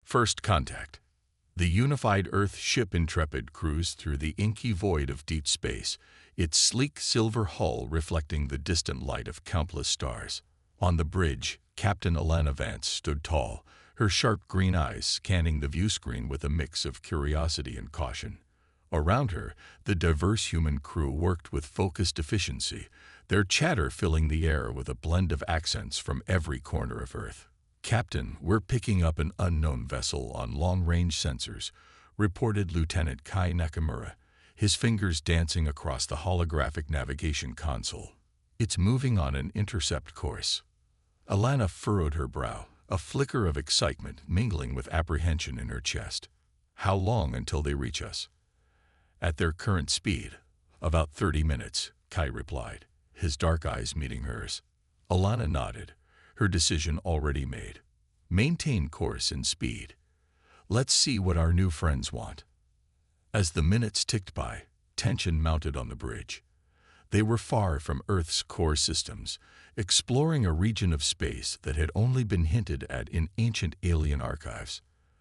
First contact. The unified Earth ship Intrepid cruised through the inky void of deep space, its sleek silver hull reflecting the distant light of countless stars. On the bridge, Captain Alana Vance stood tall, her sharp green eyes scanning the viewscreen with a mix of curiosity and caution. Around her, the diverse human crew worked with focused efficiency, their chatter filling the air with a blend of accents from every corner of Earth. "Captain, we're picking up an unknown vessel on long-range sensors," reported Lieutenant Kai Nakamura, his fingers dancing across the holographic navigation console. "It's moving on an intercept course." Alana furrowed her brow, a flicker of excitement mingling with apprehension in her chest. "How long until they reach us?" "At their current speed, about 30 minutes, Kai replied, his dark eyes meeting hers. Alana nodded, her decision already made. Maintain course and speed. Let's see what our new friends want. As the minutes ticked by, tension mounted on the bridge. They were far from Earth's core systems, exploring a region of space that had only been hinted at in ancient alien archives.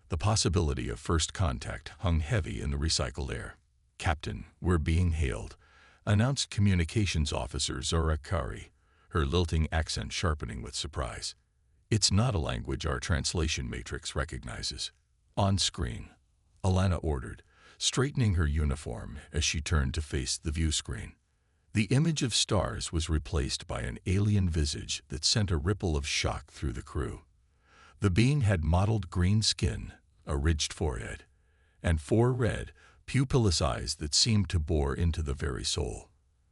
The possibility of first contact hung heavy in the recycled air. "Captain, we're being hailed," announced Communications Officer Zora Kari, her lilting accent sharpening with surprise. "It's not a language our translation matrix recognizes." "On screen," Alana ordered, straightening her uniform as she turned to face the view screen. The image of stars was replaced by an alien visage that sent a ripple of shock through the crew. The being had mottled green skin, a ridged forehead, and 4 red, pupilless eyes that seemed to bore into the very soul.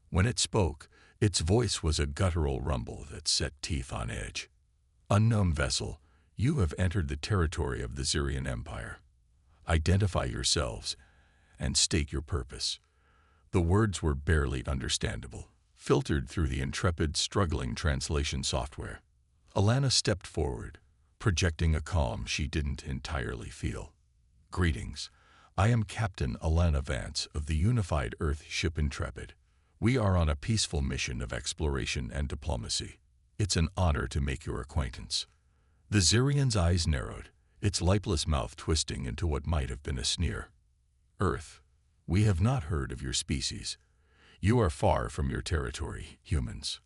When it spoke, its voice was a guttural rumble that set teeth on edge. "Unknown vessel, you have entered the territory of the Zirian Empire. Identify yourselves and state your purpose." The words were barely understandable, filtered through the Intrepid's struggling translation software. Alana stepped forward, projecting a calm she didn't entirely feel. "Greetings. I am Captain Alana Vance of the unified Earth ship Intrepid. We are on a peaceful mission of exploration and diplomacy. It's an honor to make your acquaintance." The Zirian's eyes narrowed, its lipless mouth twisting into what might have been a sneer. "Earth, we have not heard of your species. You are far from your territory, humans.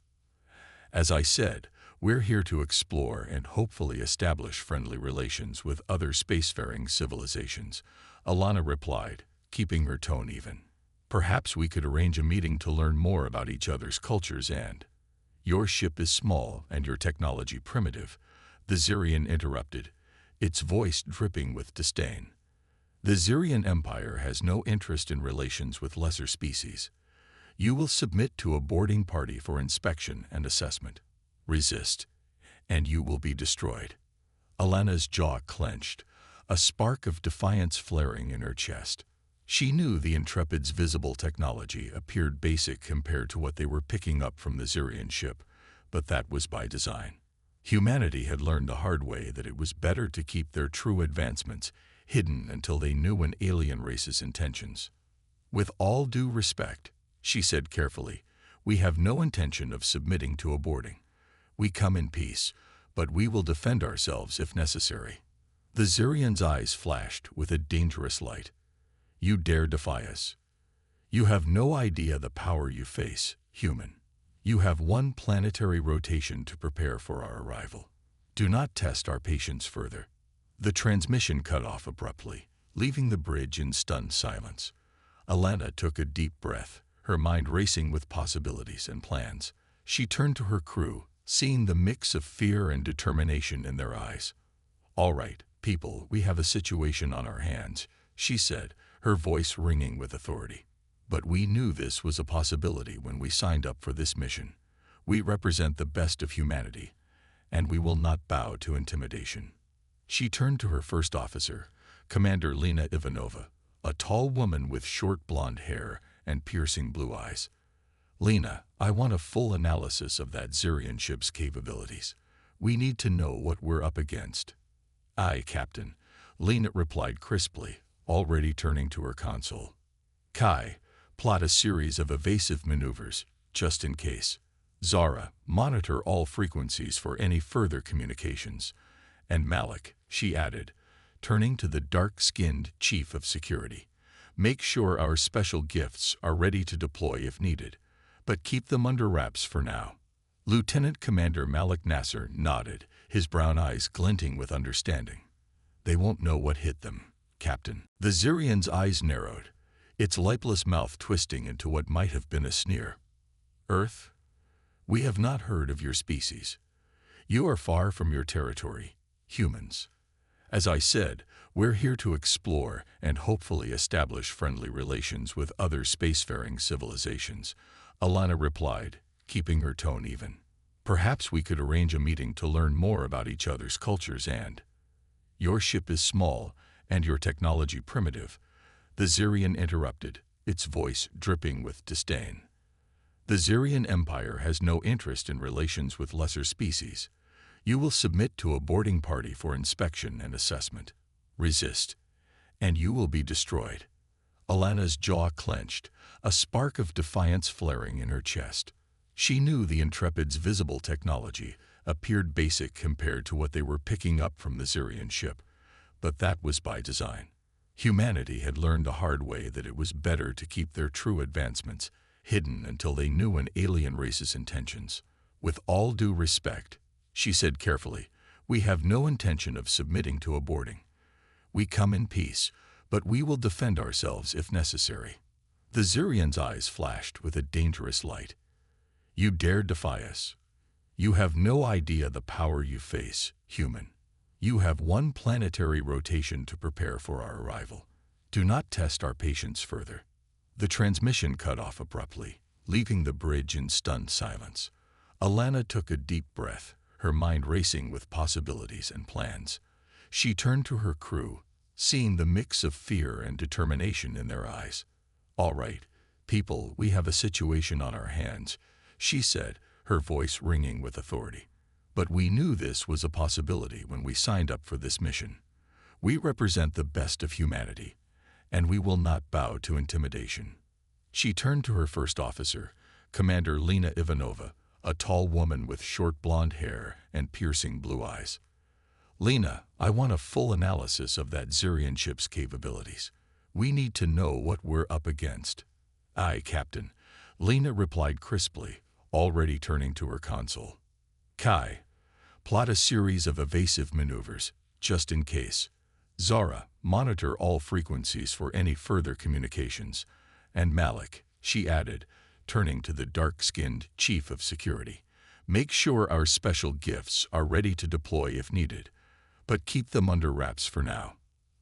As I said, we're here to explore and hopefully establish friendly relations with other spacefaring civilizations," Alana replied, keeping her tone even. "Perhaps we could arrange a meeting to learn more about each other's cultures and—" "Your ship is small and your technology primitive," the Zirian interrupted, its voice dripping with disdain. "The Zirian Empire has no interest in relations with lesser species. You will submit to a boarding party for inspection and assessment. Resist, and you will be destroyed." Alana's jaw clenched, a spark of defiance flaring in her chest. She knew the Intrepid's visible technology appeared basic compared to what they were picking up from the Zirian ship, but that was by design. Humanity had learned the hard way that it was better to keep their true advancements hidden until they knew an alien race's intentions. "With all due respect," she said carefully, "we have no intention of submitting to a boarding. We come in peace, but we will defend ourselves if necessary." The Zirian's eyes flashed with a dangerous light. "You dare defy us? You have no idea the power you face, human. You have 1 planetary rotation to prepare for our arrival. Do not test our patience further." The transmission cut off abruptly, leaving the bridge in stunned silence. Alana took a deep breath, her mind racing with possibilities and plans. She turned to her crew, seeing the mix of fear and determination in their eyes. "All right, people, we have a situation on our hands," she said, her voice ringing with authority. "But we knew this was a possibility when we signed up for this mission. We represent the best of humanity, and we will not bow to intimidation." She turned to her first officer, Commander Lena Ivanova, a tall woman with short blonde hair and piercing blue eyes. "Lena, I want a full analysis of that Zirian ship's capabilities. We need to know what we're up against." "Aye, Captain," Lena replied crisply, already turning to her console. "Kai, plot a series of evasive maneuvers, just in case. Zara, monitor all frequencies for any further communications. And Malik," she added, turning to the dark-skinned chief of security. Make sure our special gifts are ready to deploy if needed, but keep them under wraps for now. Lieutenant Commander Malik Nasser nodded, his brown eyes glinting with understanding. They won't know what hit them, Captain. The Zirian's eyes narrowed, its lipless mouth twisting into what might have been a sneer. Earth? We have not heard of your species. You are far from your territory, humans. As I said, we're here to explore and hopefully establish friendly relations with other spacefaring civilizations, Alana replied, keeping her tone even. Perhaps we could arrange a meeting to learn more about each other's cultures and... Your ship is small and your technology primitive, the Zirian interrupted, its voice dripping with disdain. The Zirian Empire has no interest in relations with lesser species. You will submit to a boarding party for inspection and assessment. Resist, and you will be destroyed. Alana's jaw clenched, a spark of defiance flaring in her chest. She knew the Intrepid's visible technology appeared basic compared to what they were picking up from the Zirian ship, but that was by design. Humanity had learned the hard way that it was better to keep their true advancements hidden until they knew an alien race's intentions. With all due respect, she said carefully, we have no intention of submitting to a boarding. We come in peace, but we will defend ourselves if necessary. The Zirian's eyes flashed with a dangerous light. You dare defy us. You have no idea the power you face, human. You have one planetary rotation to prepare for our arrival. Do not test our patience further. The transmission cut off abruptly, leaving the bridge in stunned silence. Alana took a deep breath, her mind racing with possibilities and plans. She turned to her crew, seeing the mix of fear and determination in their eyes. All right, people, we have a situation on our hands, she said, her voice ringing with authority. But we knew this was a possibility when we signed up for this mission. We represent the best of humanity, and we will not bow to intimidation. She turned to her first officer, Commander Lena Ivanova, a tall woman with short blonde hair and piercing blue eyes. Lena, I want a full analysis of that Zirian ship's capabilities. We need to know what we're up against. Aye, Captain, Lena replied crisply, already turning to her console. Kai, plot a series of evasive maneuvers, just in case. Zara, monitor all frequencies for any further communications. And Malik, she added, turning to the dark-skinned chief of security, make sure our special gifts are ready to deploy if needed, but keep them under wraps for now.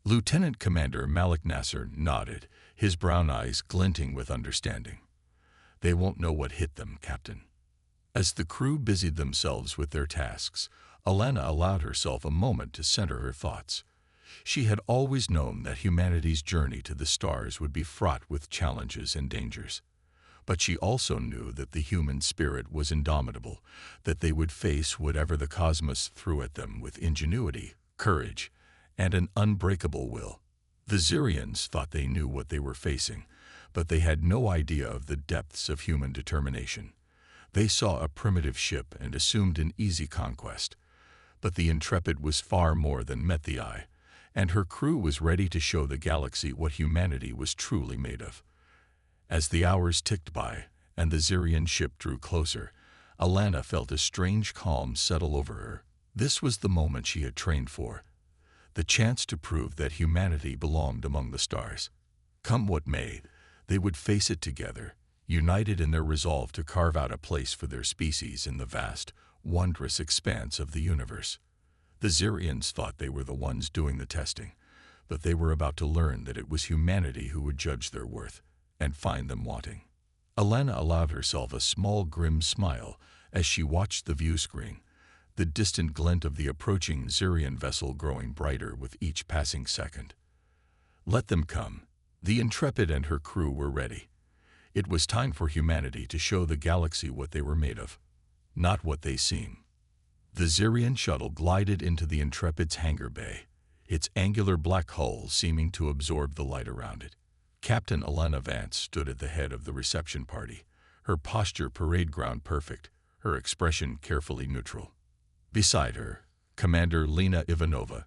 Lieutenant Commander Malik Nasser nodded, his brown eyes glinting with understanding. They won't know what hit them, Captain. As the crew busied themselves with their tasks, Alana allowed herself a moment to center her thoughts. She had always known that humanity's journey to the stars would be fraught with challenges and dangers. But she also knew that the human spirit was indomitable, that they would face whatever the cosmos threw at them with ingenuity, courage, and an unbreakable will. The Zirians thought they knew what they were facing, but they had no idea of the depths of human determination. They saw a primitive ship and assumed an easy conquest. But the Intrepid was far more than met the eye, and her crew was ready to show the galaxy what humanity was truly made of. As the hours ticked by and the Zirian ship drew closer, Alana felt a strange calm settle over her. This was the moment she had trained for, the chance to prove that humanity belonged among the stars. Come what may, they would face it together, united in their resolve to carve out a place for their species in the vast, wondrous expanse of the universe. The Zirians thought they were the ones doing the testing, but they were about to learn that it was humanity who would judge their worth and find them wanting. Alana allowed herself a small grim smile as she watched the view screen, the distant glint of the approaching Zirian vessel growing brighter with each passing second. Let them come. The Intrepid and her crew were ready. It was time for humanity to show the galaxy what they were made of, not what they seem. The Zirian shuttle glided into the Intrepid's hangar bay, its angular black hull seeming to absorb the light around it. Captain Alana Vance stood at the head of the reception party, her posture parade ground perfect, her expression carefully neutral. Beside her, Commander Lena Ivanova,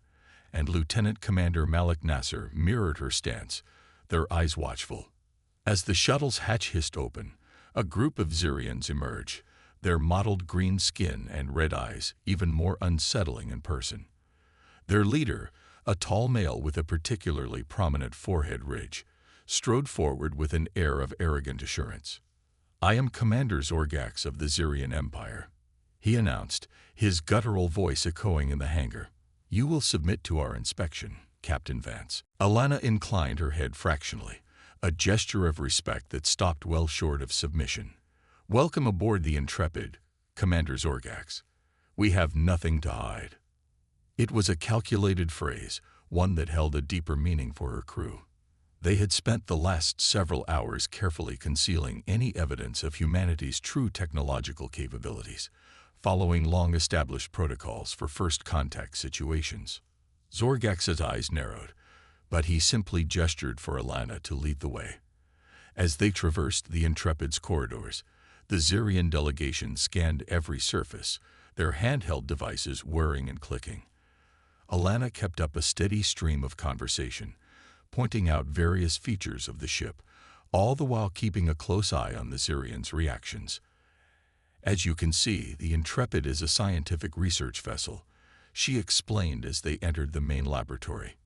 and Lieutenant Commander Malik Nasser mirrored her stance, their eyes watchful. As the shuttle's hatch hissed open, a group of Xyrians emerged, their mottled green skin and red eyes even more unsettling in person. Their leader, a tall male with a particularly prominent forehead ridge, strode forward with an air of arrogant assurance. "I am Commander Zorgax of the Xyrian Empire," he announced, his guttural voice echoing in the hangar. "You will submit to our inspection, Captain Vance." Alana inclined her head fractionally, a gesture of respect that stopped well short of submission. "Welcome aboard the Intrepid, Commander Zorgax. We have nothing to hide." It was a calculated phrase, one that held a deeper meaning for her crew. They had spent the last several hours carefully concealing any evidence of humanity's true technological capabilities, following long-established protocols for first contact situations. Zorgax's eyes narrowed, but he simply gestured for Alana to lead the way. As they traversed the Intrepid's corridors, the Xyrian delegation scanned every surface, their handheld devices whirring and clicking. Alana kept up a steady stream of conversation, pointing out various features of the ship, all the while keeping a close eye on the Xyrians' reactions. "As you can see, the Intrepid is a scientific research vessel," she explained as they entered the main laboratory.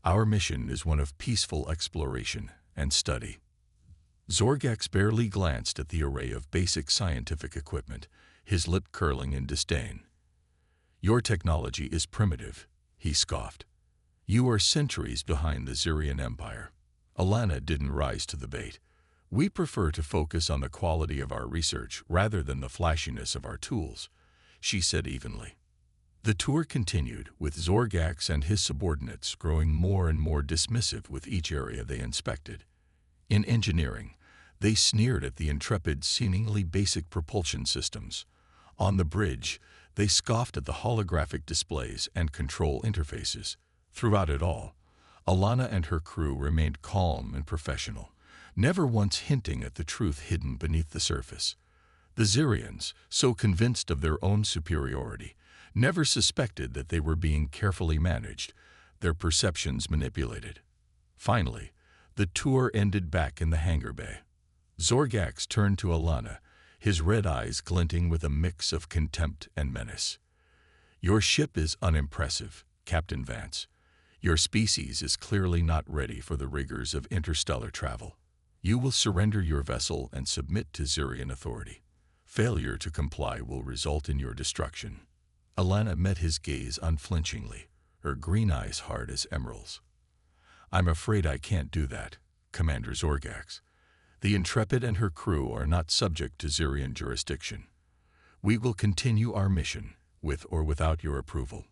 "Our mission is one of peaceful exploration and study." Zorgax barely glanced at the array of basic scientific equipment, his lip curling in disdain. "Your technology is primitive," he scoffed. "You are centuries behind the Xyrian Empire." Alana didn't rise to the bait. "We prefer to focus on the quality of our research rather than the flashiness of our tools," she said evenly. The tour continued, with Zorgax and his subordinates growing more and more dismissive with each area they inspected. In engineering, they sneered at the Intrepid's seemingly basic propulsion systems. On the bridge, they scoffed at the holographic displays and control interfaces. Throughout it all, Alana and her crew remained calm and professional, never once hinting at the truth hidden beneath the surface. The Xyrians, so convinced of their own superiority, never suspected that they were being carefully managed, their perceptions manipulated. Finally, the tour ended back in the hangar bay. Zorgax turned to Alana, his red eyes glinting with a mix of contempt and menace. "Your ship is unimpressive, Captain Vance. Your species is clearly not ready for the rigors of interstellar travel. You will surrender your vessel and submit to Xyrian authority. Failure to comply will result in your destruction." Alana met his gaze unflinchingly, her green eyes hard as emeralds. "I'm afraid I can't do that, Commander Zorgax. The Intrepid and her crew are not subject to Xyrian jurisdiction. We will continue our mission, with or without your approval."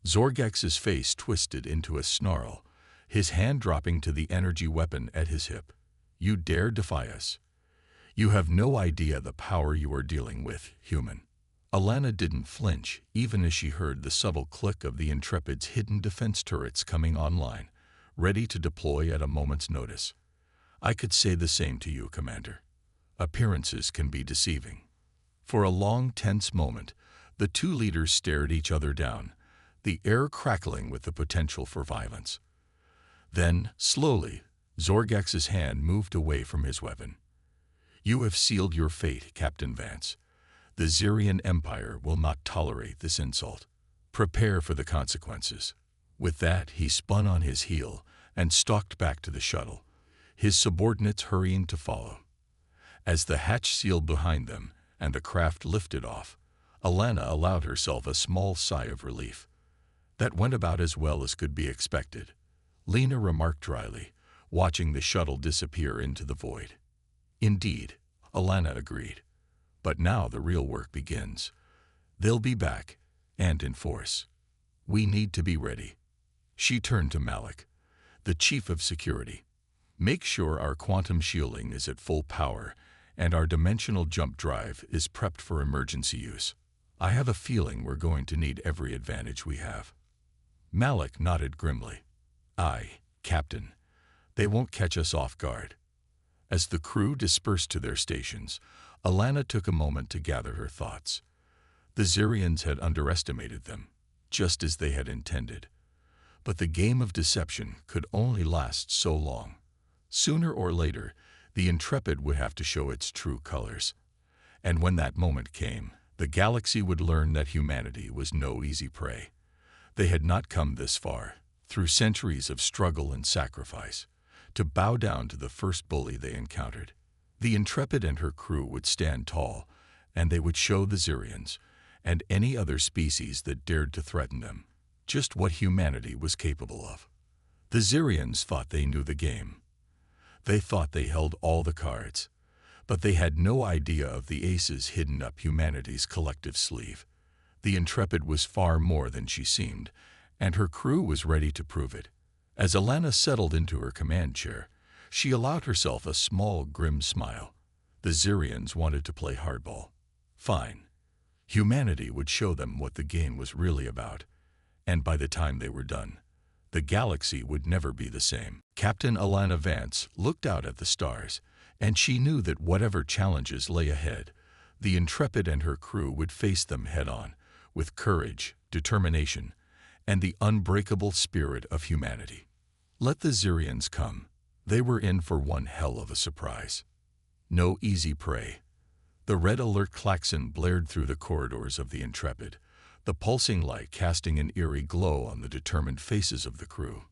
Zorgax's face twisted into a snarl, his hand dropping to the energy weapon at his hip. "You dare defy us? You have no idea the power you are dealing with, human." Alana didn't flinch, even as she heard the subtle click of the Intrepid's hidden defense turrets coming online, ready to deploy at a moment's notice. "I could say the same to you, Commander. Appearances can be deceiving." For a long, tense moment, the two leaders stared each other down, the air crackling with the potential for violence. Then, slowly, Zorgax's hand moved away from his weapon. "You have sealed your fate, Captain Vance. The Xyrian Empire will not tolerate this insult. Prepare for the consequences." With that, he spun on his heel and stalked back to the shuttle, his subordinates hurrying to follow. As the hatch sealed behind them and the craft lifted off, Alana allowed herself a small sigh of relief. "That went about as well as could be expected," Lena remarked dryly, watching the shuttle disappear into the void. "Indeed," Alana agreed. "But now the real work begins. They'll be back, and in force. We need to be ready." She turned to Malik, the chief of security. "Make sure our quantum shielding is at full power and our dimensional jump drive is prepped for emergency use. I have a feeling we're going to need every advantage we have." Malik nodded grimly. "Aye, Captain. They won't catch us off guard." As the crew dispersed to their stations, Alana took a moment to gather her thoughts. The Xyrians had underestimated them, just as they had intended. But the game of deception could only last so long. Sooner or later, the Intrepid would have to show its true colors. And when that moment came, the galaxy would learn that humanity was no easy prey. They had not come this far, through centuries of struggle and sacrifice, to bow down to the first bully they encountered. The Intrepid and her crew would stand tall, and they would show the Xerians, and any other species that dared to threaten them, just what humanity was capable of. The Xerians thought they knew the game. They thought they held all the cards, but they had no idea of the aces hidden up humanity's collective sleeve. The Intrepid was far more than she seemed, and her crew was ready to prove it. As Alana settled into her command chair, she allowed herself a small, grim smile. The Xerians wanted to play hardball. Fine. Humanity would show them what the game was really about, and by the time they were done, the galaxy would never be the same. Captain Alana Vance looked out at the stars, and she knew that whatever challenges lay ahead, the Intrepid and her crew would face them head-on, with courage, determination, and the unbreakable spirit of humanity. Let the Xerians come. They were in for one hell of a surprise. No easy prey. The red alert klaxon blared through the corridors of the Intrepid, the pulsing light casting an eerie glow on the determined faces of the crew.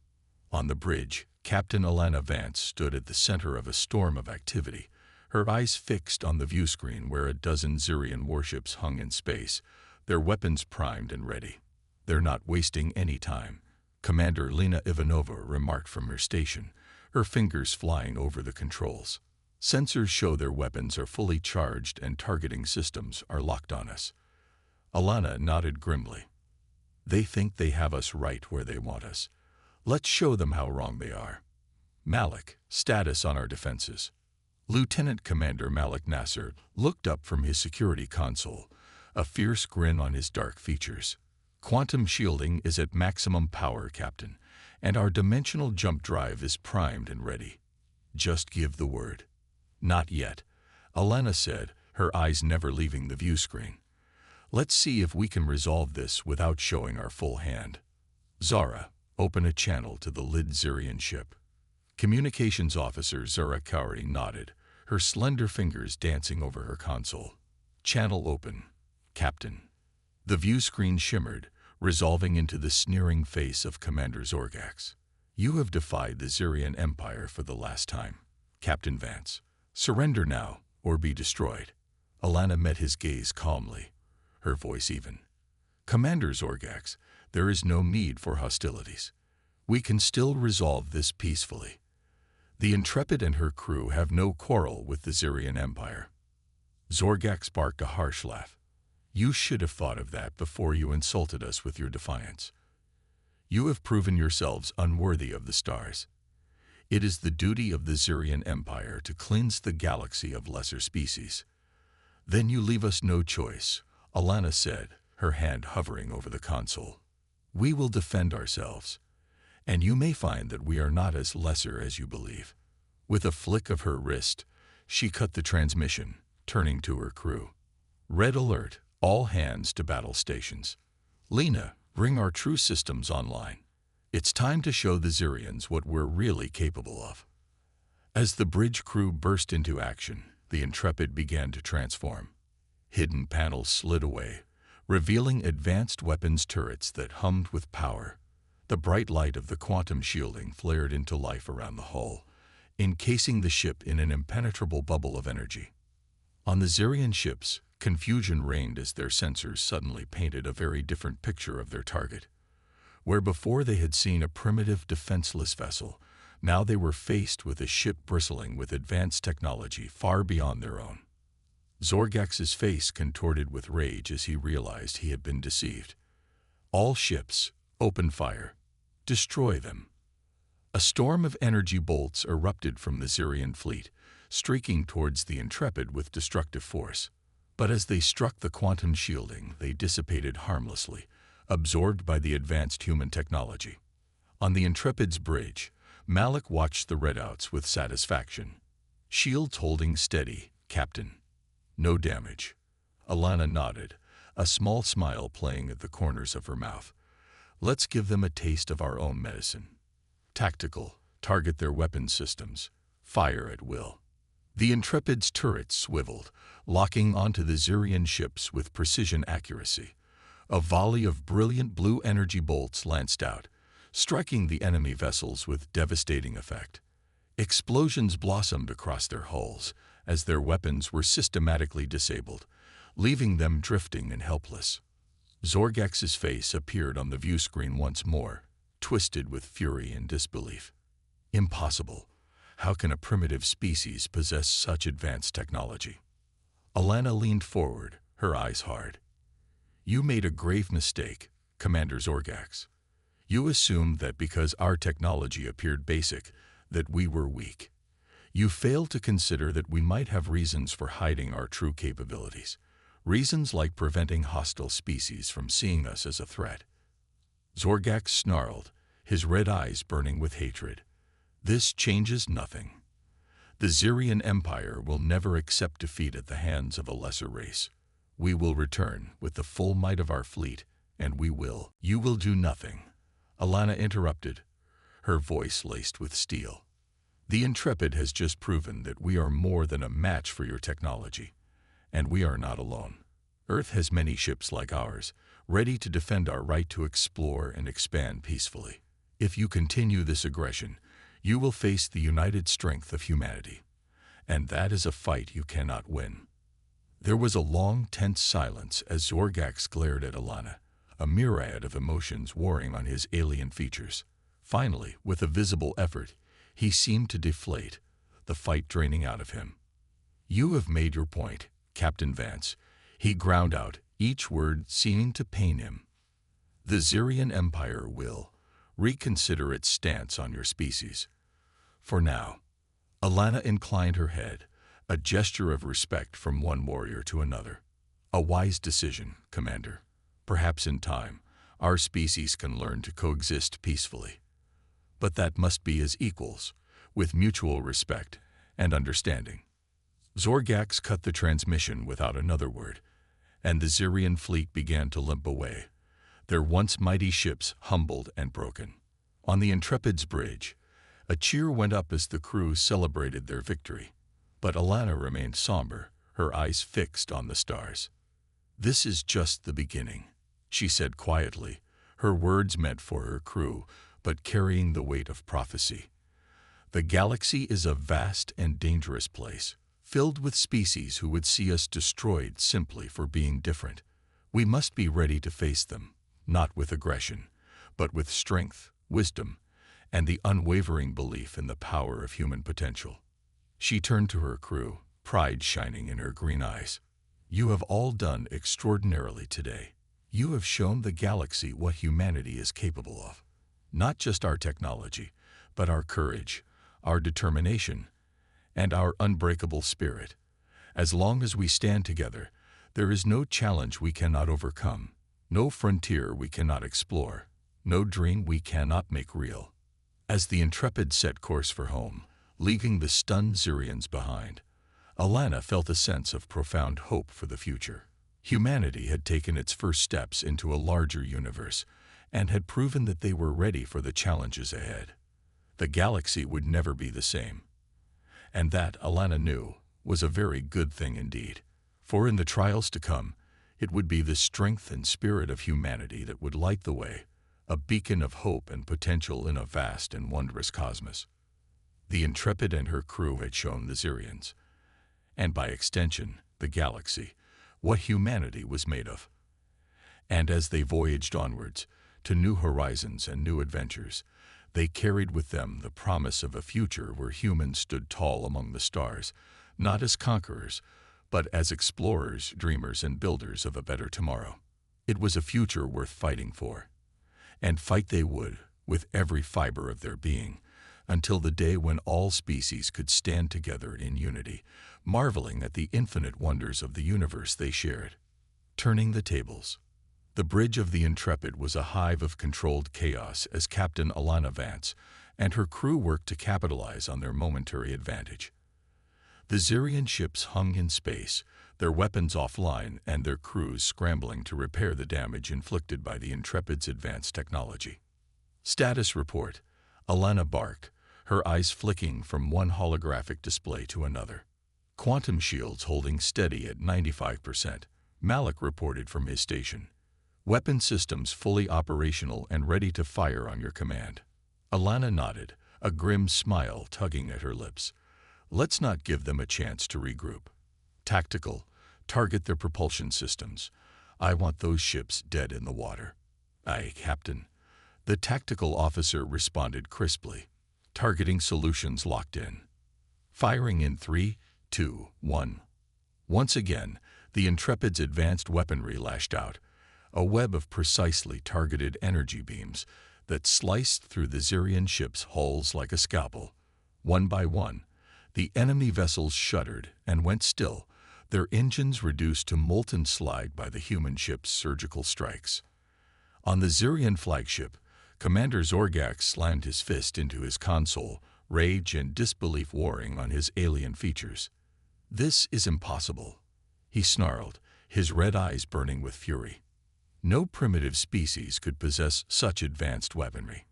On the bridge, Captain Alana Vance stood at the center of a storm of activity, her eyes fixed on the viewscreen where a dozen Xerian warships hung in space, their weapons primed and ready. "They're not wasting any time," Commander Lena Ivanova remarked from her station, her fingers flying over the controls. "Sensors show their weapons are fully charged and targeting systems are locked on us." Alana nodded grimly. "They think they have us right where they want us. Let's show them how wrong they are." "Malik, status on our defenses." Lieutenant Commander Malik Nasser looked up from his security console, a fierce grin on his dark features. "Quantum shielding is at maximum power, Captain, and our dimensional jump drive is primed and ready. Just give the word." "Not yet," Alana said, her eyes never leaving the view screen. "Let's see if we can resolve this without showing our full hand. Zara, open a channel to the Lid Xerian ship." Communications Officer Zara Kauri nodded, her slender fingers dancing over her console. "Channel open, Captain." The view screen shimmered, resolving into the sneering face of Commander Zorgax. "You have defied the Xerian Empire for the last time, Captain Vance. Surrender now, or be destroyed." Alana met his gaze calmly, her voice even. "Commander Zorgax, there is no need for hostilities. We can still resolve this peacefully. The Intrepid and her crew have no quarrel with the Xerian Empire." Zorgax barked a harsh laugh. "You should have thought of that before you insulted us with your defiance. You have proven yourselves unworthy of the stars. It is the duty of the Xerian Empire to cleanse the galaxy of lesser species." "Then you leave us no choice," Alana said, her hand hovering over the console. "We will defend ourselves, and you may find that we are not as lesser as you believe." With a flick of her wrist, she cut the transmission, turning to her crew. "Red alert, all hands to battle stations. Lena, bring our true systems online. It's time to show the Xerians what we're really capable of." As the bridge crew burst into action, the Intrepid began to transform. Hidden panels slid away, revealing advanced weapons turrets that hummed with power. The bright light of the quantum shielding flared into life around the hull, encasing the ship in an impenetrable bubble of energy. On the Xerian ships, confusion reigned as their sensors suddenly painted a very different picture of their target. Where before they had seen a primitive, defenseless vessel, now they were faced with a ship bristling with advanced technology far beyond their own. Zorgax's face contorted with rage as he realized he had been deceived. "All ships, open fire. Destroy them." A storm of energy bolts erupted from the Xerian fleet, streaking towards the Intrepid with destructive force. But as they struck the quantum shielding, they dissipated harmlessly, absorbed by the advanced human technology. On the Intrepid's bridge, Malik watched the redouts with satisfaction. "Shields holding steady, Captain." "No damage." Alana nodded, a small smile playing at the corners of her mouth. Let's give them a taste of our own medicine. Tactical, target their weapon systems, fire at will. The Intrepid's turrets swiveled, locking onto the Xerian ships with precision accuracy. A volley of brilliant blue energy bolts lanced out, striking the enemy vessels with devastating effect. Explosions blossomed across their hulls as their weapons were systematically disabled, leaving them drifting and helpless. Zorgax's face appeared on the view screen once more, twisted with fury and disbelief. Impossible. How can a primitive species possess such advanced technology? Alana leaned forward, her eyes hard. You made a grave mistake, Commander Zorgax. You assumed that because our technology appeared basic, that we were weak. You failed to consider that we might have reasons for hiding our true capabilities. Reasons like preventing hostile species from seeing us as a threat. Zorgax snarled, his red eyes burning with hatred. This changes nothing. The Xerian Empire will never accept defeat at the hands of a lesser race. We will return with the full might of our fleet, and we will. You will do nothing. Alana interrupted, her voice laced with steel. The Intrepid has just proven that we are more than a match for your technology, and we are not alone. Earth has many ships like ours, ready to defend our right to explore and expand peacefully. If you continue this aggression, you will face the united strength of humanity, and that is a fight you cannot win. There was a long, tense silence as Zorgax glared at Alana, a myriad of emotions warring on his alien features. Finally, with a visible effort, he seemed to deflate, the fight draining out of him. You have made your point, Captain Vance. He ground out, each word seeming to pain him. The Xerian Empire will reconsider its stance on your species. For now. Alana inclined her head, a gesture of respect from one warrior to another. A wise decision, Commander. Perhaps in time, our species can learn to coexist peacefully. But that must be as equals, with mutual respect and understanding. Zorgax cut the transmission without another word, and the Xerian fleet began to limp away, their once mighty ships humbled and broken. On the Intrepid's bridge, a cheer went up as the crew celebrated their victory, but Alana remained somber, her eyes fixed on the stars. This is just the beginning, she said quietly, her words meant for her crew, but carrying the weight of prophecy. The galaxy is a vast and dangerous place, filled with species who would see us destroyed simply for being different. We must be ready to face them, not with aggression, but with strength, wisdom, and the unwavering belief in the power of human potential. She turned to her crew, pride shining in her green eyes. You have all done extraordinarily today. You have shown the galaxy what humanity is capable of. Not just our technology, but our courage, our determination, and our unbreakable spirit. As long as we stand together, there is no challenge we cannot overcome, no frontier we cannot explore, no dream we cannot make real. As the Intrepid set course for home, leaving the stunned Xerians behind, Alana felt a sense of profound hope for the future. Humanity had taken its first steps into a larger universe and had proven that they were ready for the challenges ahead. The galaxy would never be the same. And that, Alana knew, was a very good thing indeed. For in the trials to come, it would be the strength and spirit of humanity that would light the way, a beacon of hope and potential in a vast and wondrous cosmos. The Intrepid and her crew had shown the Xerians, and by extension, the galaxy, what humanity was made of. And as they voyaged onwards, to new horizons and new adventures, they carried with them the promise of a future where humans stood tall among the stars, not as conquerors, but as explorers, dreamers, and builders of a better tomorrow. It was a future worth fighting for. And fight they would, with every fiber of their being, until the day when all species could stand together in unity, marveling at the infinite wonders of the universe they shared. Turning the tables. The bridge of the Intrepid was a hive of controlled chaos as Captain Alana Vance and her crew worked to capitalize on their momentary advantage. The Xerian ships hung in space, their weapons offline and their crews scrambling to repair the damage inflicted by the Intrepid's advanced technology. Status report. Alana barked, her eyes flicking from one holographic display to another. Quantum shields holding steady at 95%, Malik reported from his station. Weapon systems fully operational and ready to fire on your command. Alana nodded, a grim smile tugging at her lips. Let's not give them a chance to regroup. Tactical, target their propulsion systems. I want those ships dead in the water. Aye, Captain. The tactical officer responded crisply. Targeting solutions locked in. Firing in 3, 2, 1. Once again, the Intrepid's advanced weaponry lashed out, a web of precisely targeted energy beams that sliced through the Xerian ships' hulls like a scalpel. One by one, the enemy vessels shuddered and went still, their engines reduced to molten slag by the human ship's surgical strikes. On the Xerian flagship, Commander Zorgax slammed his fist into his console, rage and disbelief warring on his alien features. This is impossible, he snarled, his red eyes burning with fury. No primitive species could possess such advanced weaponry.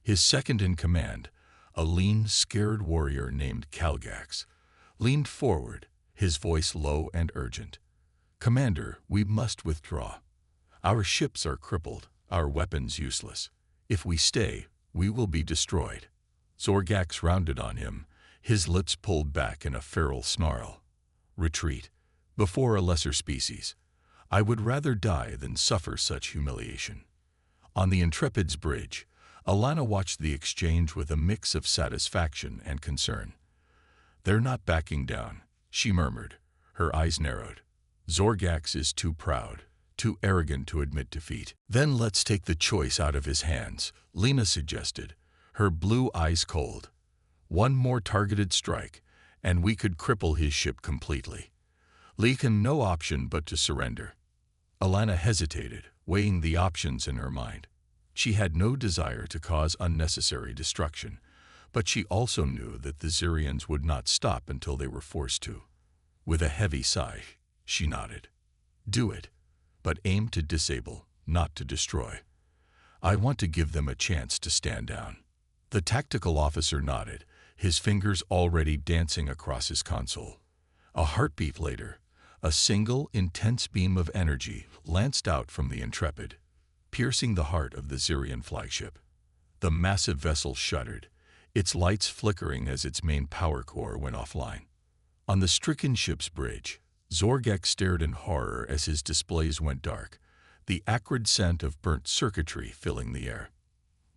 His second in command, a lean, scared warrior named Calgax, leaned forward, his voice low and urgent. Commander, we must withdraw. Our ships are crippled, our weapons useless. If we stay, we will be destroyed. Zorgax rounded on him, his lips pulled back in a feral snarl. Retreat, before a lesser species. I would rather die than suffer such humiliation. On the Intrepid's bridge, Alana watched the exchange with a mix of satisfaction and concern. They're not backing down, she murmured, her eyes narrowed. Zorgax is too proud, too arrogant to admit defeat. Then let's take the choice out of his hands, Lena suggested, her blue eyes cold. One more targeted strike, and we could cripple his ship completely. Leakin no option but to surrender. Alana hesitated, weighing the options in her mind. She had no desire to cause unnecessary destruction, but she also knew that the Xerians would not stop until they were forced to. With a heavy sigh, she nodded. Do it, but aim to disable, not to destroy. I want to give them a chance to stand down. The tactical officer nodded, his fingers already dancing across his console. A heartbeat later, a single, intense beam of energy lanced out from the Intrepid, piercing the heart of the Xerian flagship. The massive vessel shuddered, its lights flickering as its main power core went offline. On the stricken ship's bridge, Zorgax stared in horror as his displays went dark, the acrid scent of burnt circuitry filling the air.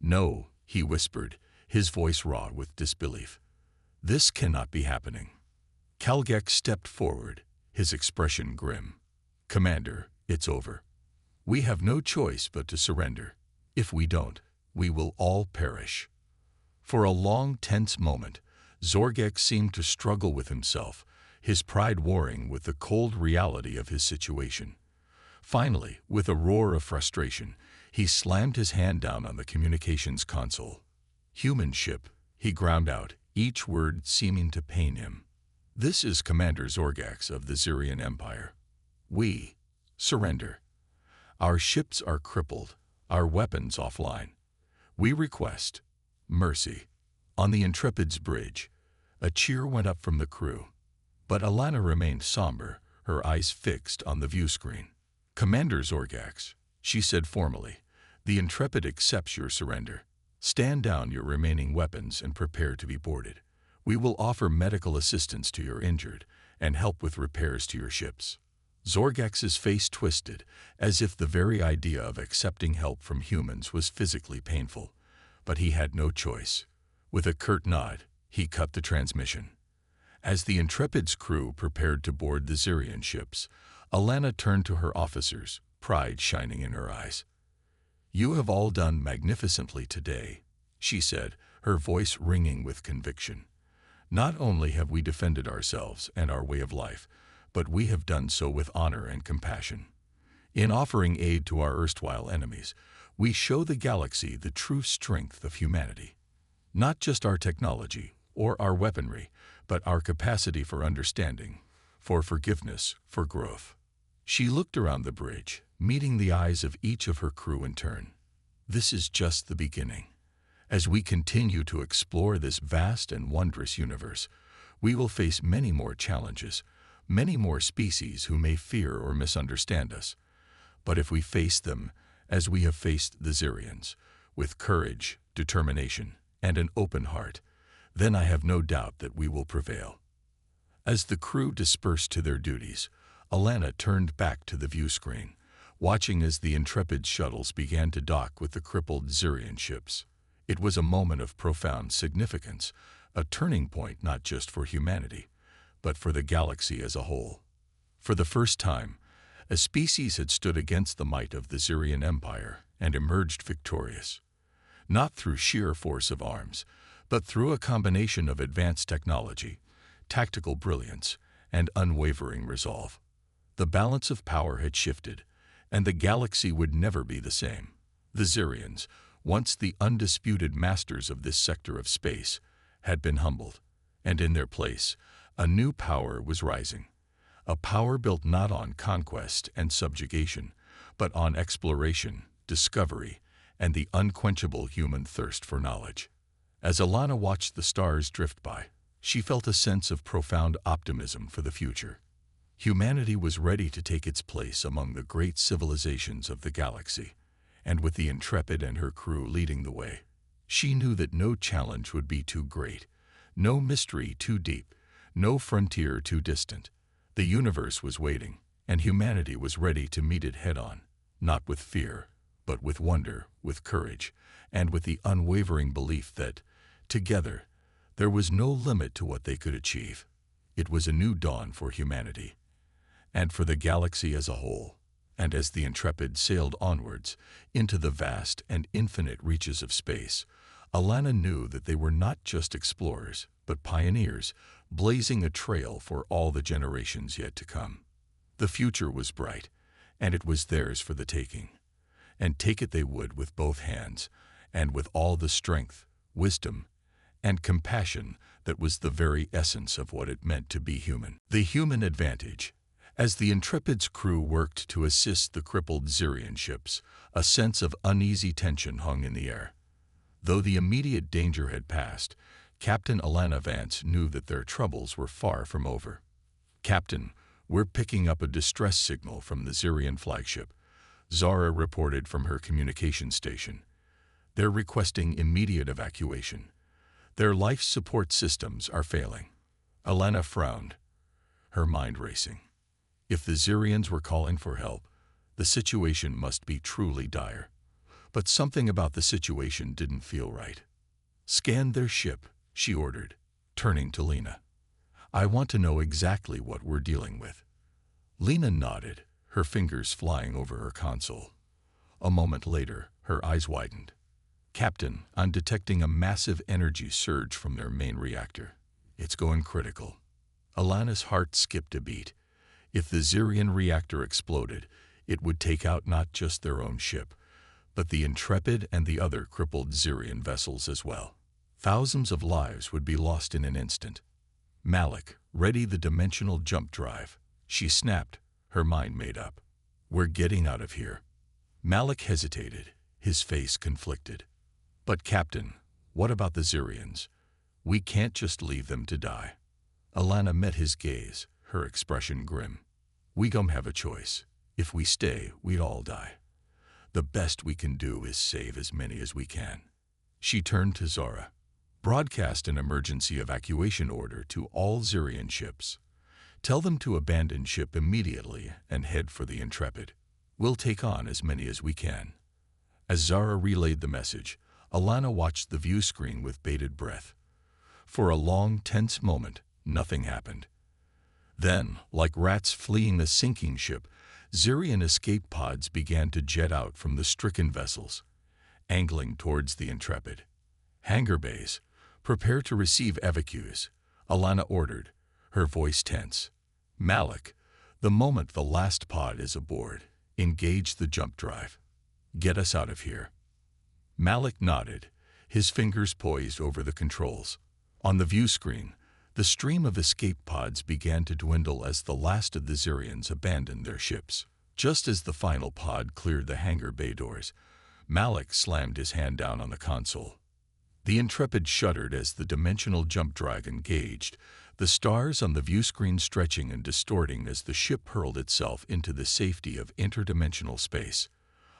No, he whispered, his voice raw with disbelief. This cannot be happening. Calgax stepped forward, his expression grim. Commander, it's over. We have no choice but to surrender. If we don't, we will all perish. For a long, tense moment, Zorgax seemed to struggle with himself, his pride warring with the cold reality of his situation. Finally, with a roar of frustration, he slammed his hand down on the communications console. Human ship, he ground out, each word seeming to pain him. This is Commander Zorgax of the Xerian Empire. We surrender. Our ships are crippled, our weapons offline. We request mercy. On the Intrepid's bridge, a cheer went up from the crew, but Alana remained somber, her eyes fixed on the view screen. Commander Zorgax, she said formally, the Intrepid accepts your surrender. Stand down your remaining weapons and prepare to be boarded. We will offer medical assistance to your injured and help with repairs to your ships. Zorgax's face twisted, as if the very idea of accepting help from humans was physically painful, but he had no choice. With a curt nod, he cut the transmission. As the Intrepid's crew prepared to board the Xerian ships, Alana turned to her officers, pride shining in her eyes. You have all done magnificently today, she said, her voice ringing with conviction. Not only have we defended ourselves and our way of life, but we have done so with honor and compassion. In offering aid to our erstwhile enemies, we show the galaxy the true strength of humanity. Not just our technology or our weaponry, but our capacity for understanding, for forgiveness, for growth. She looked around the bridge, meeting the eyes of each of her crew in turn. This is just the beginning. As we continue to explore this vast and wondrous universe, we will face many more challenges, many more species who may fear or misunderstand us. But if we face them, as we have faced the Xyrians, with courage, determination, and an open heart, then I have no doubt that we will prevail. As the crew dispersed to their duties, Alana turned back to the view screen, watching as the Intrepid's shuttles began to dock with the crippled Xyrian ships. It was a moment of profound significance, a turning point not just for humanity, but for the galaxy as a whole. For the first time, a species had stood against the might of the Xyrian Empire and emerged victorious. Not through sheer force of arms, but through a combination of advanced technology, tactical brilliance, and unwavering resolve. The balance of power had shifted, and the galaxy would never be the same. The Xyrians, once the undisputed masters of this sector of space, had been humbled, and in their place, a new power was rising. A power built not on conquest and subjugation, but on exploration, discovery, and the unquenchable human thirst for knowledge. As Alana watched the stars drift by, she felt a sense of profound optimism for the future. Humanity was ready to take its place among the great civilizations of the galaxy, and with the Intrepid and her crew leading the way, she knew that no challenge would be too great, no mystery too deep, no frontier too distant. The universe was waiting, and humanity was ready to meet it head-on, not with fear, but with wonder, with courage, and with the unwavering belief that, together, there was no limit to what they could achieve. It was a new dawn for humanity, and for the galaxy as a whole. And as the Intrepid sailed onwards into the vast and infinite reaches of space, Alana knew that they were not just explorers, but pioneers, blazing a trail for all the generations yet to come. The future was bright, and it was theirs for the taking. And take it they would with both hands, and with all the strength, wisdom, and compassion that was the very essence of what it meant to be human. The human advantage. As the Intrepid's crew worked to assist the crippled Xyrian ships, a sense of uneasy tension hung in the air. Though the immediate danger had passed, Captain Alana Vance knew that their troubles were far from over. "Captain, we're picking up a distress signal from the Xyrian flagship," Zara reported from her communication station. "They're requesting immediate evacuation. Their life support systems are failing." Alana frowned, her mind racing. If the Xyrians were calling for help, the situation must be truly dire. But something about the situation didn't feel right. "Scan their ship," she ordered, turning to Lena. "I want to know exactly what we're dealing with." Lena nodded, her fingers flying over her console. A moment later, her eyes widened. "Captain, I'm detecting a massive energy surge from their main reactor. It's going critical." Alana's heart skipped a beat. If the Xyrian reactor exploded, it would take out not just their own ship, but the Intrepid and the other crippled Xyrian vessels as well. Thousands of lives would be lost in an instant. "Malik, ready the dimensional jump drive," she snapped, her mind made up. "We're getting out of here." Malik hesitated, his face conflicted. "But Captain, what about the Xyrians? We can't just leave them to die." Alana met his gaze, her expression grim. "We don't have a choice. If we stay, we'd all die. The best we can do is save as many as we can." She turned to Zara. "Broadcast an emergency evacuation order to all Xyrian ships. Tell them to abandon ship immediately and head for the Intrepid. We'll take on as many as we can." As Zara relayed the message, Alana watched the view screen with bated breath. For a long, tense moment, nothing happened. Then, like rats fleeing a sinking ship, Xyrian escape pods began to jet out from the stricken vessels, angling towards the Intrepid. "Hangar bays, prepare to receive evacuees," Alana ordered, her voice tense. "Malik, the moment the last pod is aboard, engage the jump drive. Get us out of here." Malik nodded, his fingers poised over the controls. On the view screen, The stream of escape pods began to dwindle as the last of the Zirians abandoned their ships. Just as the final pod cleared the hangar bay doors, Malik slammed his hand down on the console. The Intrepid shuddered as the dimensional jump drive engaged, the stars on the viewscreen stretching and distorting as the ship hurled itself into the safety of interdimensional space.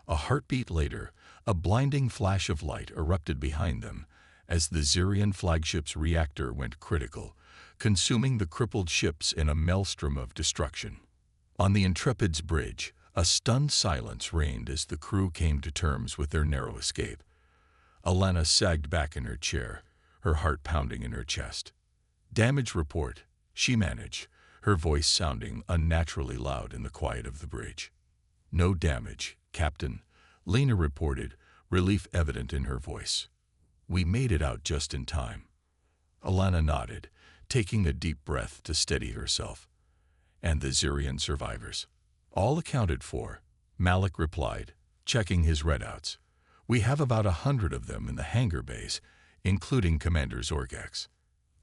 A heartbeat later, a blinding flash of light erupted behind them as the Zirian flagship's reactor went critical, consuming the crippled ships in a maelstrom of destruction. On the Intrepid's bridge, a stunned silence reigned as the crew came to terms with their narrow escape. Alana sagged back in her chair, her heart pounding in her chest. "Damage report," she managed, her voice sounding unnaturally loud in the quiet of the bridge. "No damage, Captain," Lena reported, relief evident in her voice. "We made it out just in time." Alana nodded, taking a deep breath to steady herself. "And the Zirian survivors?" "All accounted for," Malik replied, checking his readouts. "We have about 100 of them in the hangar bays, including Commander Zorgax."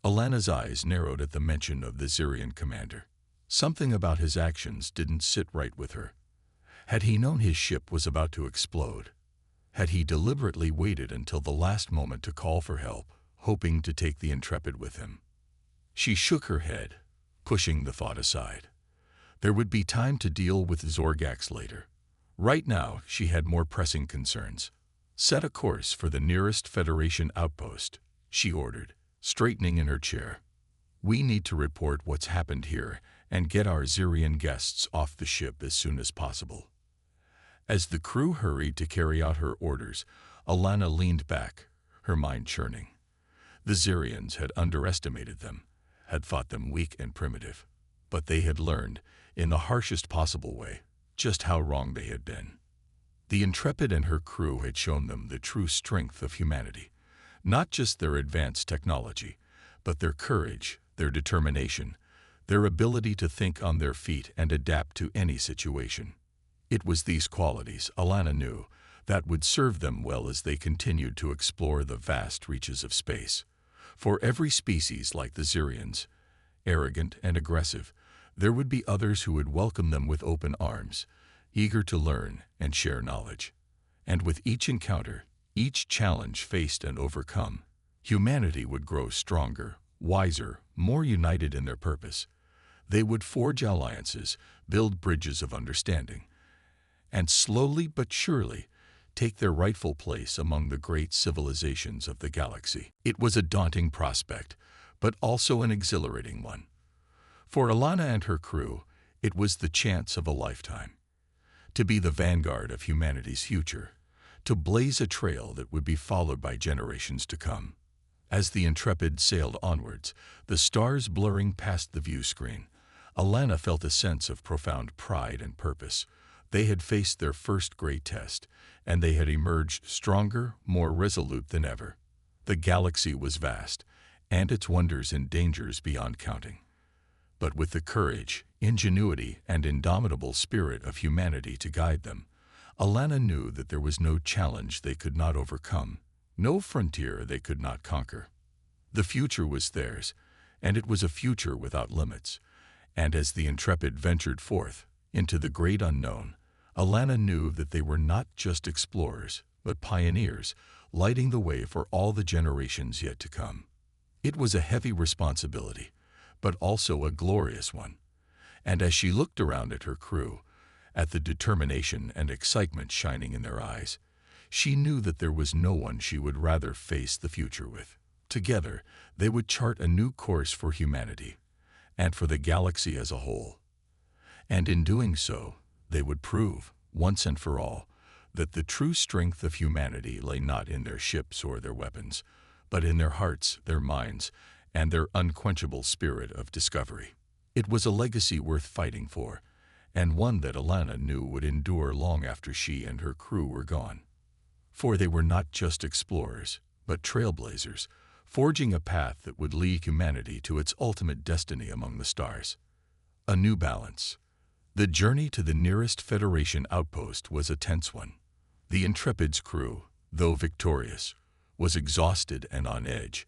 Alana's eyes narrowed at the mention of the Zirian commander. Something about his actions didn't sit right with her. Had he known his ship was about to explode? Had he deliberately waited until the last moment to call for help, hoping to take the Intrepid with him? She shook her head, pushing the thought aside. There would be time to deal with Zorgax later. Right now, she had more pressing concerns. "Set a course for the nearest Federation outpost," she ordered, straightening in her chair. "We need to report what's happened here and get our Zirian guests off the ship as soon as possible." As the crew hurried to carry out her orders, Alana leaned back, her mind churning. The Zirians had underestimated them, had thought them weak and primitive, but they had learned, in the harshest possible way, just how wrong they had been. The Intrepid and her crew had shown them the true strength of humanity, not just their advanced technology, but their courage, their determination, their ability to think on their feet and adapt to any situation. It was these qualities, Alana knew, that would serve them well as they continued to explore the vast reaches of space. For every species like the Zirians, arrogant and aggressive, there would be others who would welcome them with open arms, eager to learn and share knowledge. And with each encounter, each challenge faced and overcome, humanity would grow stronger, wiser, more united in their purpose. They would forge alliances, build bridges of understanding, and slowly but surely take their rightful place among the great civilizations of the galaxy. It was a daunting prospect, but also an exhilarating one. For Alana and her crew, it was the chance of a lifetime. To be the vanguard of humanity's future, to blaze a trail that would be followed by generations to come. As the Intrepid sailed onwards, the stars blurring past the view screen, Alana felt a sense of profound pride and purpose. They had faced their first great test, and they had emerged stronger, more resolute than ever. The galaxy was vast, and its wonders and dangers beyond counting. But with the courage, ingenuity, and indomitable spirit of humanity to guide them, Alana knew that there was no challenge they could not overcome, no frontier they could not conquer. The future was theirs, and it was a future without limits. And as the Intrepid ventured forth into the great unknown, Alana knew that they were not just explorers, but pioneers, lighting the way for all the generations yet to come. It was a heavy responsibility, but also a glorious one. And as she looked around at her crew, at the determination and excitement shining in their eyes, she knew that there was no one she would rather face the future with. Together, they would chart a new course for humanity, and for the galaxy as a whole. And in doing so, they would prove, once and for all, that the true strength of humanity lay not in their ships or their weapons, but in their hearts, their minds, and their unquenchable spirit of discovery. It was a legacy worth fighting for, and one that Alana knew would endure long after she and her crew were gone. For they were not just explorers, but trailblazers, forging a path that would lead humanity to its ultimate destiny among the stars. A new balance. The journey to the nearest Federation outpost was a tense one. The Intrepid's crew, though victorious, was exhausted and on edge.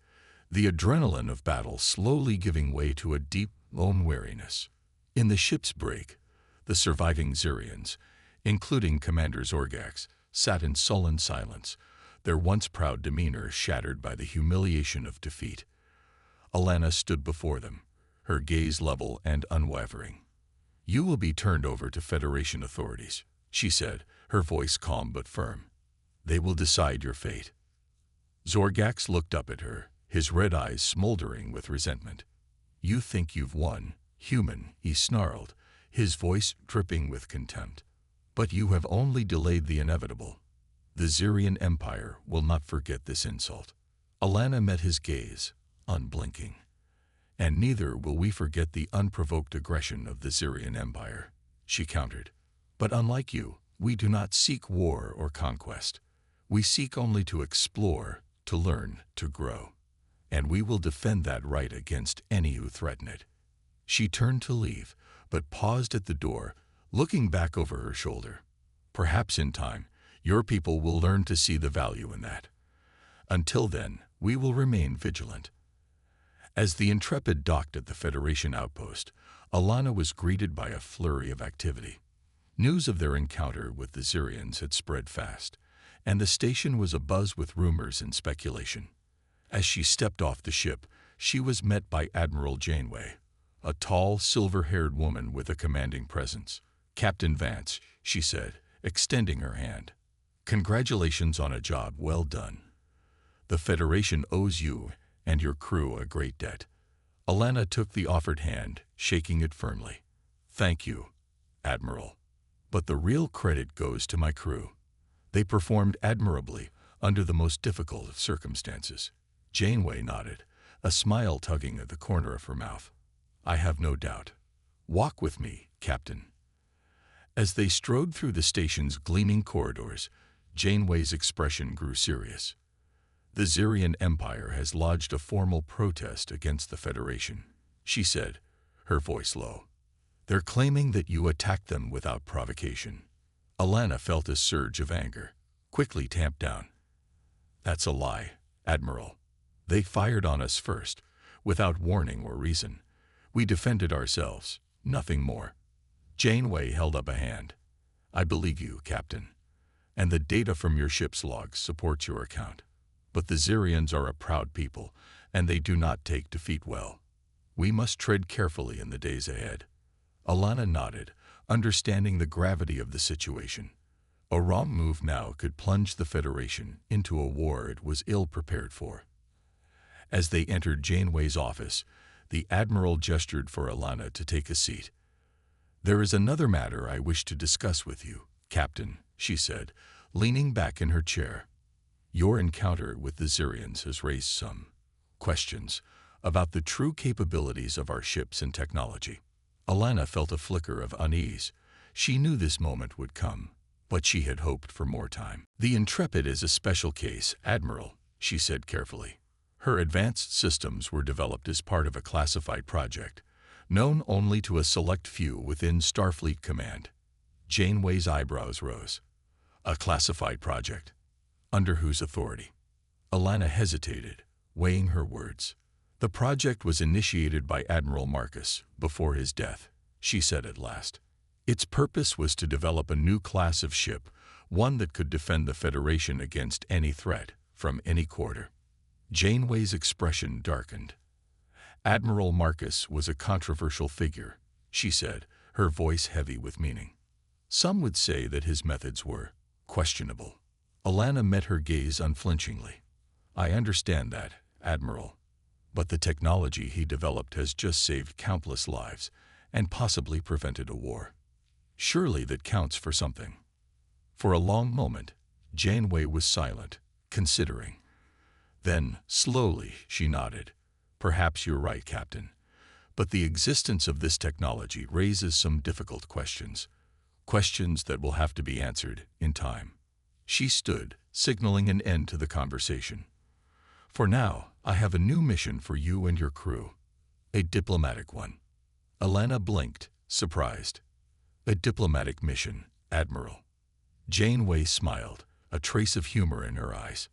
the adrenaline of battle slowly giving way to a deep, lone weariness. In the ship's break, the surviving Xerians, including Commander Zorgax, sat in sullen silence, their once proud demeanor shattered by the humiliation of defeat. Alana stood before them, her gaze level and unwavering. "You will be turned over to Federation authorities," she said, her voice calm but firm. "They will decide your fate." Zorgax looked up at her, his red eyes smoldering with resentment. "You think you've won, human," he snarled, his voice dripping with contempt. "But you have only delayed the inevitable. The Xerian Empire will not forget this insult." Alana met his gaze, unblinking. "And neither will we forget the unprovoked aggression of the Xerian Empire," she countered. "But unlike you, we do not seek war or conquest. We seek only to explore, to learn, to grow. And we will defend that right against any who threaten it." She turned to leave, but paused at the door, looking back over her shoulder. "Perhaps in time, your people will learn to see the value in that. Until then, we will remain vigilant." As the Intrepid docked at the Federation outpost, Alana was greeted by a flurry of activity. News of their encounter with the Xerians had spread fast, and the station was abuzz with rumors and speculation. As she stepped off the ship, she was met by Admiral Janeway, a tall, silver-haired woman with a commanding presence. "Captain Vance," she said, extending her hand. "Congratulations on a job well done. The Federation owes you and your crew a great debt." Alana took the offered hand, shaking it firmly. "Thank you, Admiral. But the real credit goes to my crew. They performed admirably under the most difficult of circumstances." Janeway nodded, a smile tugging at the corner of her mouth. "I have no doubt. Walk with me, Captain." As they strode through the station's gleaming corridors, Janeway's expression grew serious. "The Xerian Empire has lodged a formal protest against the Federation," she said, her voice low. "They're claiming that you attacked them without provocation." Alana felt a surge of anger, quickly tamped down. "That's a lie, Admiral. They fired on us first, without warning or reason. We defended ourselves, nothing more." Janeway held up a hand. "I believe you, Captain, and the data from your ship's logs supports your account. But the Xerians are a proud people, and they do not take defeat well. We must tread carefully in the days ahead." Alana nodded, understanding the gravity of the situation. A wrong move now could plunge the Federation into a war it was ill prepared for. As they entered Janeway's office, the Admiral gestured for Alana to take a seat. "There is another matter I wish to discuss with you, Captain," she said, leaning back in her chair. "Your encounter with the Xerians has raised some questions about the true capabilities of our ships and technology." Alana felt a flicker of unease. She knew this moment would come, but she had hoped for more time. "The Intrepid is a special case, Admiral," she said carefully. "Her advanced systems were developed as part of a classified project, known only to a select few within Starfleet Command." Janeway's eyebrows rose. "A classified project? Under whose authority?" Alana hesitated, weighing her words. "The project was initiated by Admiral Marcus before his death," she said at last. "Its purpose was to develop a new class of ship, one that could defend the Federation against any threat, from any quarter." Janeway's expression darkened. "Admiral Marcus was a controversial figure," she said, her voice heavy with meaning. "Some would say that his methods were questionable." Alana met her gaze unflinchingly. "I understand that, Admiral. But the technology he developed has just saved countless lives and possibly prevented a war. Surely that counts for something." For a long moment, Janeway was silent, considering. Then, slowly, she nodded. "Perhaps you're right, Captain. But the existence of this technology raises some difficult questions. Questions that will have to be answered in time." She stood, signaling an end to the conversation. "For now, I have a new mission for you and your crew. A diplomatic one." Alana blinked, surprised. "A diplomatic mission, Admiral." Janeway smiled, a trace of humor in her eyes.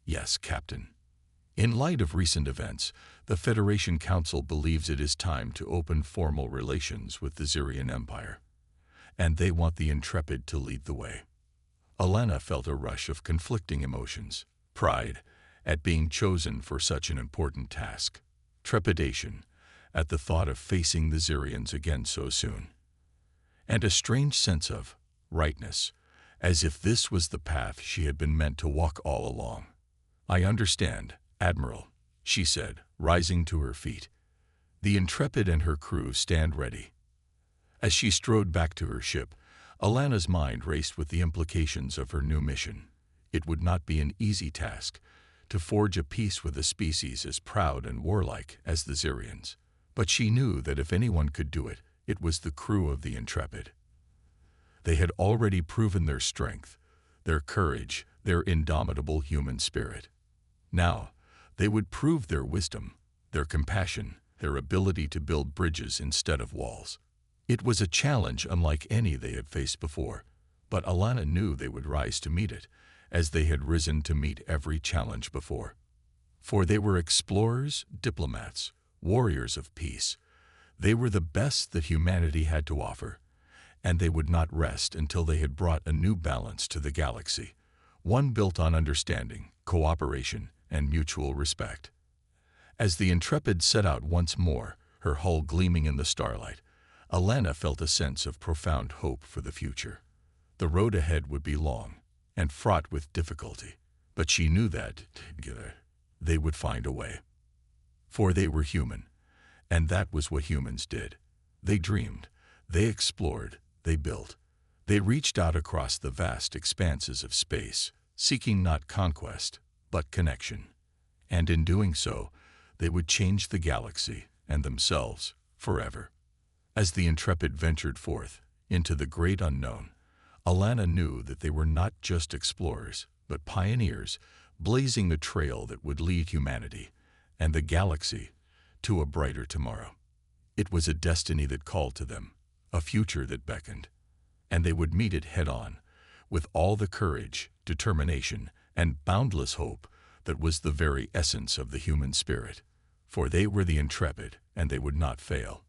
"Yes, Captain. In light of recent events, the Federation Council believes it is time to open formal relations with the Xerian Empire, and they want the Intrepid to lead the way. Alana felt a rush of conflicting emotions: pride at being chosen for such an important task, trepidation at the thought of facing the Xerians again so soon, and a strange sense of rightness, as if this was the path she had been meant to walk all along. "I understand, Admiral," she said, rising to her feet. "The Intrepid and her crew stand ready." As she strode back to her ship, Alana's mind raced with the implications of her new mission. It would not be an easy task to forge a peace with a species as proud and warlike as the Xerians, but she knew that if anyone could do it, it was the crew of the Intrepid. They had already proven their strength, their courage, their indomitable human spirit. Now, they would prove their wisdom, their compassion, their ability to build bridges instead of walls. It was a challenge unlike any they had faced before, but Alana knew they would rise to meet it, as they had risen to meet every challenge before. For they were explorers, diplomats, warriors of peace. They were the best that humanity had to offer, and they would not rest until they had brought a new balance to the galaxy, one built on understanding, cooperation, and mutual respect. As the Intrepid set out once more, her hull gleaming in the starlight, Alana felt a sense of profound hope for the future. The road ahead would be long and fraught with difficulty, but she knew that, together, they would find a way. For they were human, and that was what humans did. They dreamed, they explored, they built. They reached out across the vast expanses of space, seeking not conquest, but connection. And in doing so, they would change the galaxy and themselves forever. As the Intrepid ventured forth into the great unknown, Alana knew that they were not just explorers, but pioneers, blazing the trail that would lead humanity and the galaxy to a brighter tomorrow. It was a destiny that called to them, a future that beckoned, and they would meet it head-on, with all the courage, determination, and boundless hope that was the very essence of the human spirit. For they were the Intrepid, and they would not fail.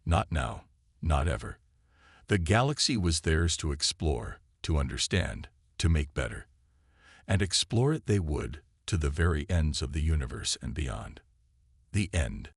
Not now, not ever. The galaxy was theirs to explore, to understand, to make better. And explore it they would, to the very ends of the universe and beyond. The end.